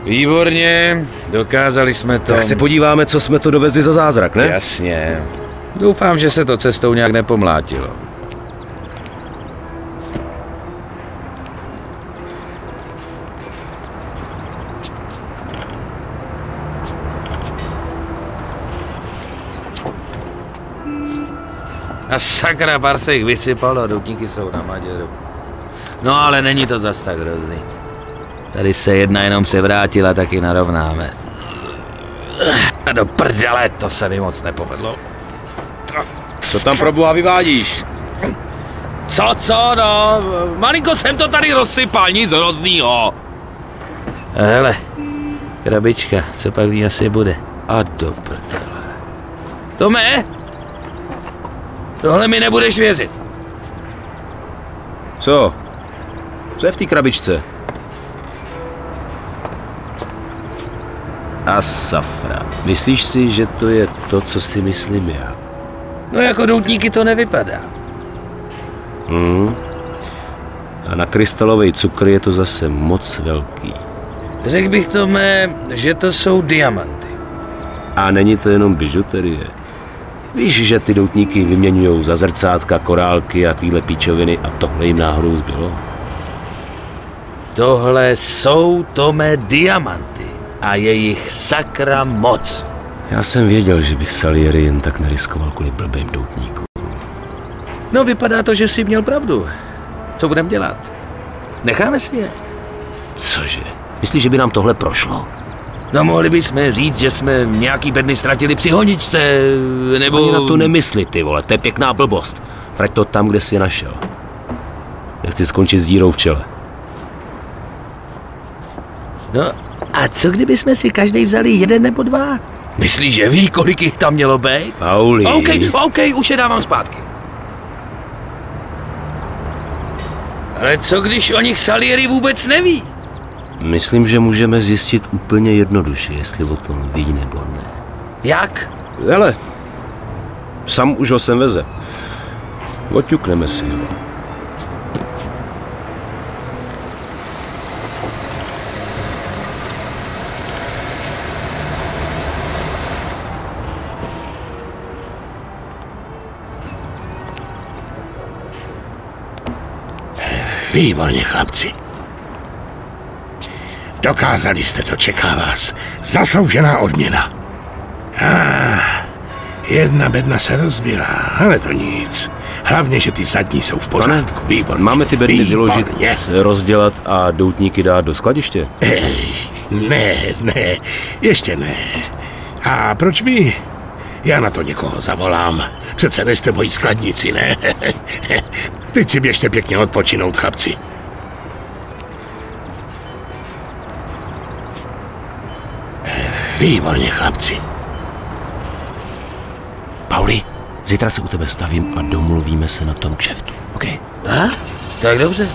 Výborně, dokázali jsme to. Tak se podíváme, co jsme to dovezli za zázrak, ne? Jasně. Doufám, že se to cestou nějak nepomlátilo. A sakra, pár se jich vysypalo, doutníky jsou na Maděru. No ale není to zas tak hrozný. Tady se jedna jenom se vrátila, tak ji narovnáme. A do prdele, to se mi moc nepovedlo. Co tam pro boha vyvádíš? Co, no, malinko jsem to tady rozsypal, nic hroznýho. Hele, krabička, co pak v ní asi bude? A do prdele. Tome? Tohle mi nebudeš věřit. Co? Co je v té krabičce? A safra. Myslíš si, že to je to, co si myslím já? No jako doutníky to nevypadá. A na krystalový cukr je to zase moc velký. Řekl bych Tome, že to jsou diamanty. A není to jenom bižuterie. Víš, že ty doutníky vyměňujou za zrcátka, korálky a takovýhle píčoviny a tohle jim náhodou zbylo? Tohle jsou, Tome, diamanty. A je jich sakra moc. Já jsem věděl, že bych Salieri jen tak neriskoval kvůli blbým doutníkům. No vypadá to, že jsi měl pravdu. Co budeme dělat? Necháme si je? Cože? Myslíš, že by nám tohle prošlo? No mohli bychom říct, že jsme nějaký bedny ztratili při honičce, nebo... Ani na to nemysli, ty vole, to je pěkná blbost. Vrať to tam, kde jsi je našel. Nechci skončit s dírou v čele. No a co kdyby jsme si každý vzali jeden nebo dva? Myslíš, že ví, kolik jich tam mělo být? Pauli. OK, už je dávám zpátky. Ale co když o nich Salieri vůbec neví? Myslím, že můžeme zjistit úplně jednoduše, jestli o tom ví nebo ne. Jak? Hele, sam už ho sem veze. Oťukneme si ho. Výborně, chlapci. Dokázali jste to, čeká vás zasloužená odměna. Jedna bedna se rozbila, ale to nic. Hlavně, že ty zadní jsou v pořádku. Výborně. Máme ty bedny vyložit, rozdělat a doutníky dát do skladiště? Ne, ještě ne. A proč vy? Já na to někoho zavolám. Přece nejste mojí skladnici, ne? Teď si běžte pěkně odpočinout, chlapci. Výborně, chlapci. Pauli, zítra se u tebe stavím a domluvíme se na tom kšeftu, OK? Tak dobře.